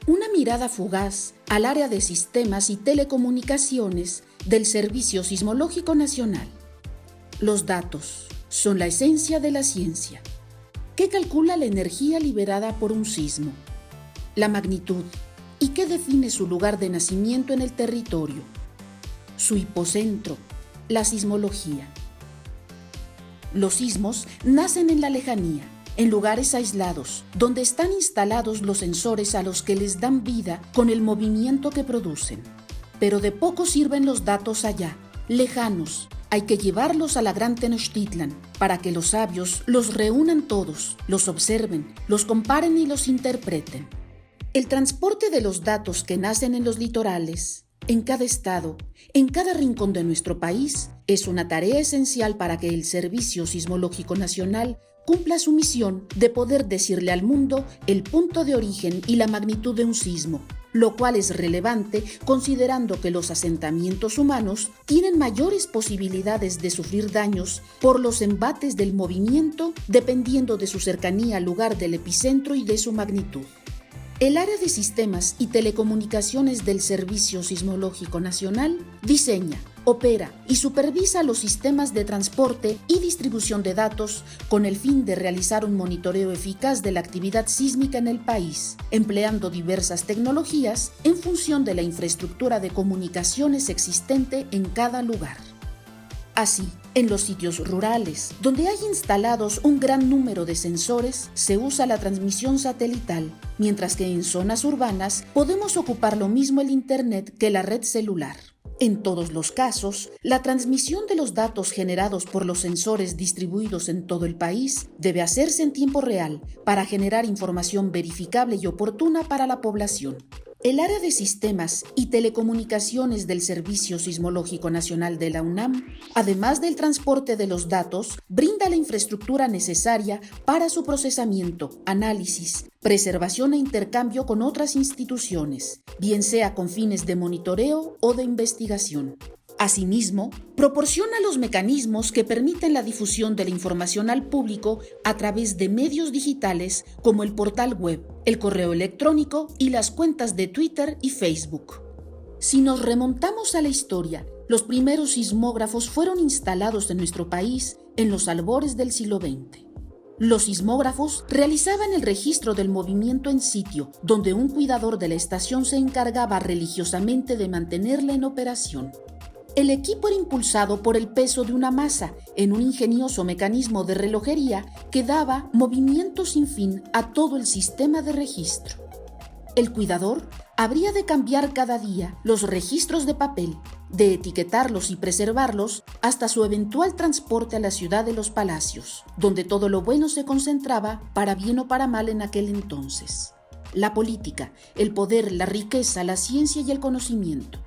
Una mirada fugaz al área de sistemas y telecomunicaciones del Servicio Sismológico Nacional. Los datos son la esencia de la ciencia. ¿Qué calcula la energía liberada por un sismo? La magnitud. ¿Y qué define su lugar de nacimiento en el territorio? Su hipocentro, la sismología. Los sismos nacen en la lejanía, en lugares aislados, donde están instalados los sensores a los que les dan vida con el movimiento que producen. Pero de poco sirven los datos allá, lejanos. Hay que llevarlos a la gran Tenochtitlan para que los sabios los reúnan todos, los observen, los comparen y los interpreten. El transporte de los datos que nacen en los litorales, en cada estado, en cada rincón de nuestro país, es una tarea esencial para que el Servicio Sismológico Nacional cumpla su misión de poder decirle al mundo el punto de origen y la magnitud de un sismo, lo cual es relevante considerando que los asentamientos humanos tienen mayores posibilidades de sufrir daños por los embates del movimiento dependiendo de su cercanía al lugar del epicentro y de su magnitud. El área de sistemas y telecomunicaciones del Servicio Sismológico Nacional diseña, opera y supervisa los sistemas de transporte y distribución de datos con el fin de realizar un monitoreo eficaz de la actividad sísmica en el país, empleando diversas tecnologías en función de la infraestructura de comunicaciones existente en cada lugar. Así, en los sitios rurales, donde hay instalados un gran número de sensores, se usa la transmisión satelital, mientras que en zonas urbanas podemos ocupar lo mismo el Internet que la red celular. En todos los casos, la transmisión de los datos generados por los sensores distribuidos en todo el país debe hacerse en tiempo real para generar información verificable y oportuna para la población. El área de sistemas y telecomunicaciones del Servicio Sismológico Nacional de la UNAM, además del transporte de los datos, brinda la infraestructura necesaria para su procesamiento, análisis, preservación e intercambio con otras instituciones, bien sea con fines de monitoreo o de investigación. Asimismo, proporciona los mecanismos que permiten la difusión de la información al público a través de medios digitales como el portal web, el correo electrónico y las cuentas de Twitter y Facebook. Si nos remontamos a la historia, los primeros sismógrafos fueron instalados en nuestro país en los albores del siglo XX. Los sismógrafos realizaban el registro del movimiento en sitio, donde un cuidador de la estación se encargaba religiosamente de mantenerla en operación. El equipo era impulsado por el peso de una masa en un ingenioso mecanismo de relojería que daba movimiento sin fin a todo el sistema de registro. El cuidador habría de cambiar cada día los registros de papel, de etiquetarlos y preservarlos hasta su eventual transporte a la ciudad de los palacios, donde todo lo bueno se concentraba para bien o para mal en aquel entonces. La política, el poder, la riqueza, la ciencia y el conocimiento.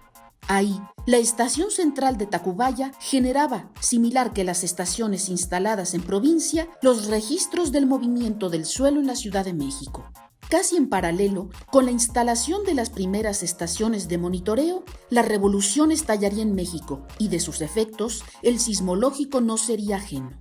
Ahí, la estación central de Tacubaya generaba, similar que las estaciones instaladas en provincia, los registros del movimiento del suelo en la Ciudad de México. Casi en paralelo con la instalación de las primeras estaciones de monitoreo, la revolución estallaría en México y de sus efectos, el sismológico no sería ajeno.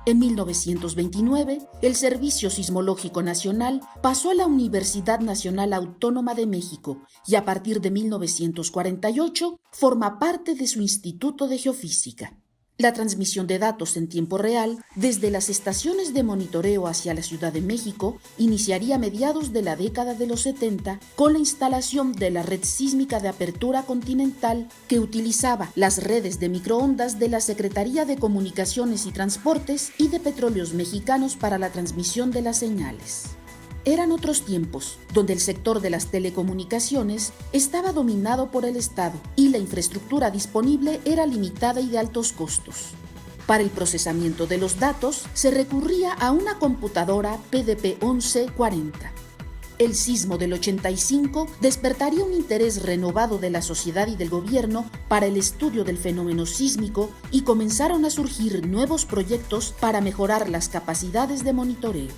En 1929, el Servicio Sismológico Nacional pasó a la Universidad Nacional Autónoma de México y a partir de 1948 forma parte de su Instituto de Geofísica. La transmisión de datos en tiempo real desde las estaciones de monitoreo hacia la Ciudad de México iniciaría a mediados de la década de los 70 con la instalación de la red sísmica de apertura continental que utilizaba las redes de microondas de la Secretaría de Comunicaciones y Transportes y de Petróleos Mexicanos para la transmisión de las señales. Eran otros tiempos, donde el sector de las telecomunicaciones estaba dominado por el Estado y la infraestructura disponible era limitada y de altos costos. Para el procesamiento de los datos se recurría a una computadora PDP-1140. El sismo del 85 despertaría un interés renovado de la sociedad y del gobierno para el estudio del fenómeno sísmico y comenzaron a surgir nuevos proyectos para mejorar las capacidades de monitoreo.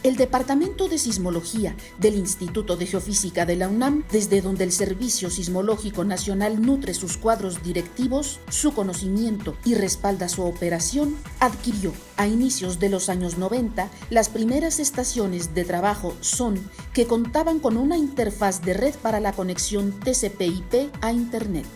El Departamento de Sismología del Instituto de Geofísica de la UNAM, desde donde el Servicio Sismológico Nacional nutre sus cuadros directivos, su conocimiento y respalda su operación, adquirió a inicios de los años 90 las primeras estaciones de trabajo SON que contaban con una interfaz de red para la conexión TCP/IP a Internet.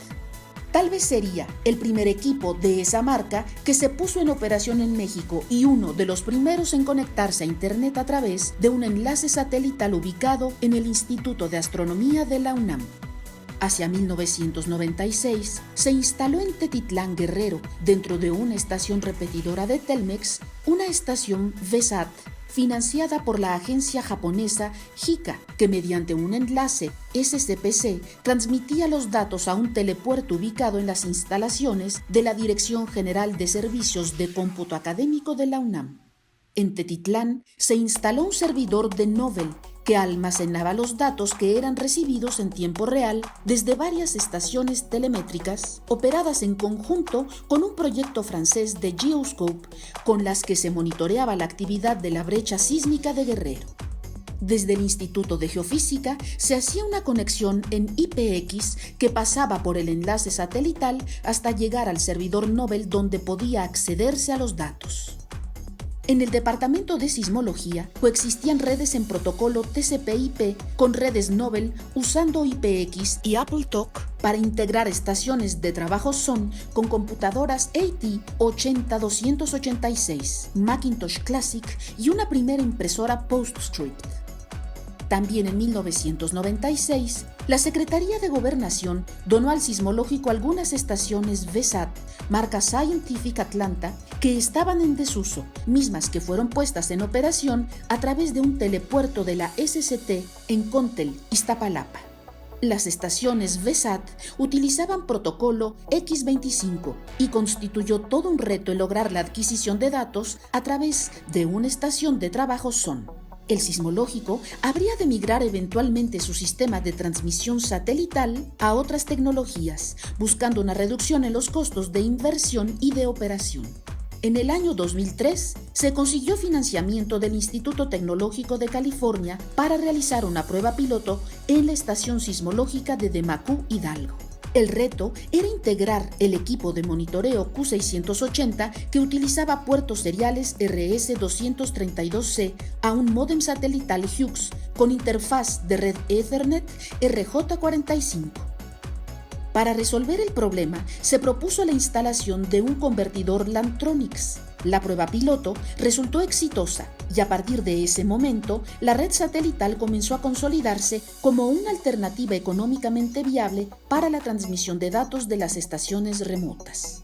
Tal vez sería el primer equipo de esa marca que se puso en operación en México y uno de los primeros en conectarse a Internet a través de un enlace satelital ubicado en el Instituto de Astronomía de la UNAM. Hacia 1996 se instaló en Tetitlán, Guerrero, dentro de una estación repetidora de Telmex, una estación VSAT, financiada por la agencia japonesa JICA, que mediante un enlace SCPC transmitía los datos a un telepuerto ubicado en las instalaciones de la Dirección General de Servicios de Cómputo Académico de la UNAM. En Tetitlán se instaló un servidor de Novell que almacenaba los datos que eran recibidos en tiempo real desde varias estaciones telemétricas operadas en conjunto con un proyecto francés de Geoscope con las que se monitoreaba la actividad de la brecha sísmica de Guerrero. Desde el Instituto de Geofísica se hacía una conexión en IPX que pasaba por el enlace satelital hasta llegar al servidor Novell donde podía accederse a los datos. En el Departamento de Sismología coexistían redes en protocolo TCP/IP con redes Novell usando IPX y AppleTalk para integrar estaciones de trabajo SON con computadoras AT80286, Macintosh Classic y una primera impresora PostScript. También en 1996, la Secretaría de Gobernación donó al Sismológico algunas estaciones VSAT, marca Scientific Atlanta, que estaban en desuso, mismas que fueron puestas en operación a través de un telepuerto de la SCT en Contel, Iztapalapa. Las estaciones VSAT utilizaban protocolo X25 y constituyó todo un reto el lograr la adquisición de datos a través de una estación de trabajo SON. El Sismológico habría de migrar eventualmente su sistema de transmisión satelital a otras tecnologías, buscando una reducción en los costos de inversión y de operación. En el año 2003 se consiguió financiamiento del Instituto Tecnológico de California para realizar una prueba piloto en la estación sismológica de Demacú, Hidalgo. El reto era integrar el equipo de monitoreo Q680 que utilizaba puertos seriales RS-232C a un módem satelital Hughes con interfaz de red Ethernet RJ45. Para resolver el problema, se propuso la instalación de un convertidor Lantronix. La prueba piloto resultó exitosa y a partir de ese momento, la red satelital comenzó a consolidarse como una alternativa económicamente viable para la transmisión de datos de las estaciones remotas.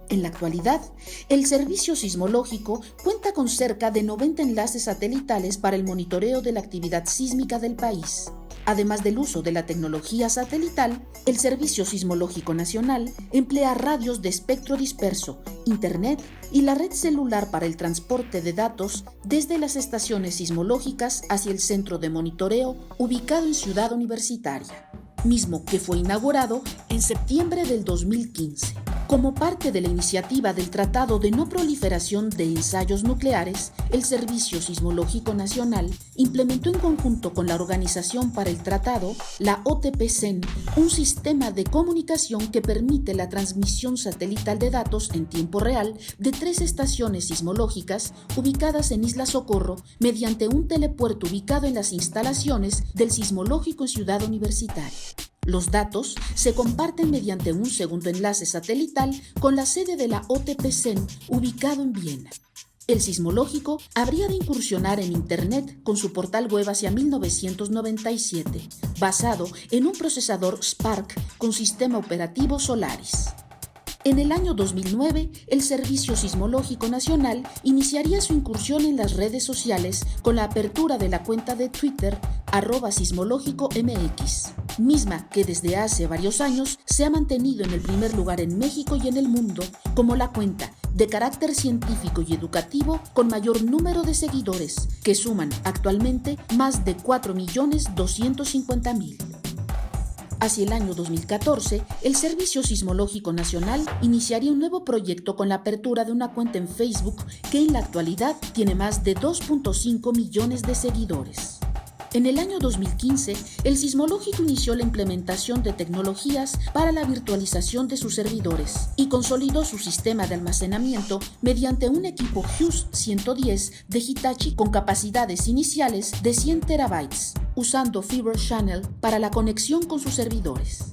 En la actualidad, el Servicio Sismológico cuenta con cerca de 90 enlaces satelitales para el monitoreo de la actividad sísmica del país. Además del uso de la tecnología satelital, el Servicio Sismológico Nacional emplea radios de espectro disperso, Internet y la red celular para el transporte de datos desde las estaciones sismológicas hacia el centro de monitoreo ubicado en Ciudad Universitaria, mismo que fue inaugurado en septiembre del 2015. Como parte de la iniciativa del Tratado de No Proliferación de Ensayos Nucleares, el Servicio Sismológico Nacional implementó en conjunto con la Organización para el Tratado, la OTP-CEN, un sistema de comunicación que permite la transmisión satelital de datos en tiempo real de 3 estaciones sismológicas ubicadas en Isla Socorro mediante un telepuerto ubicado en las instalaciones del Sismológico en Ciudad Universitaria. Los datos se comparten mediante un segundo enlace satelital con la sede de la OTP-CEN ubicado en Viena. El Sismológico habría de incursionar en Internet con su portal web hacia 1997, basado en un procesador Spark con sistema operativo Solaris. En el año 2009, el Servicio Sismológico Nacional iniciaría su incursión en las redes sociales con la apertura de la cuenta de Twitter @sismológicomx, misma que desde hace varios años se ha mantenido en el primer lugar en México y en el mundo como la cuenta de carácter científico y educativo con mayor número de seguidores, que suman actualmente más de 4.250.000. Hacia el año 2014, el Servicio Sismológico Nacional iniciaría un nuevo proyecto con la apertura de una cuenta en Facebook que en la actualidad tiene más de 2.5 millones de seguidores. En el año 2015, el Sismológico inició la implementación de tecnologías para la virtualización de sus servidores y consolidó su sistema de almacenamiento mediante un equipo Hughes 110 de Hitachi con capacidades iniciales de 100 terabytes, usando Fiber Channel para la conexión con sus servidores.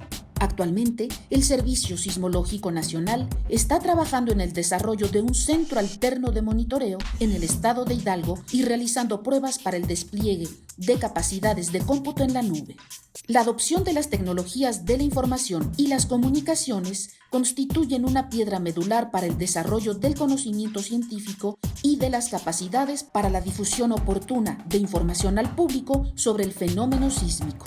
Actualmente, el Servicio Sismológico Nacional está trabajando en el desarrollo de un centro alterno de monitoreo en el estado de Hidalgo y realizando pruebas para el despliegue de capacidades de cómputo en la nube. La adopción de las tecnologías de la información y las comunicaciones constituyen una piedra medular para el desarrollo del conocimiento científico y de las capacidades para la difusión oportuna de información al público sobre el fenómeno sísmico.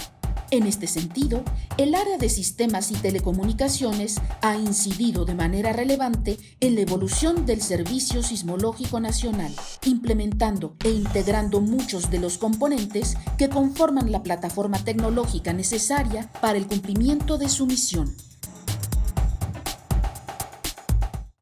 En este sentido, el área de sistemas y telecomunicaciones ha incidido de manera relevante en la evolución del Servicio Sismológico Nacional, implementando e integrando muchos de los componentes que conforman la plataforma tecnológica necesaria para el cumplimiento de su misión.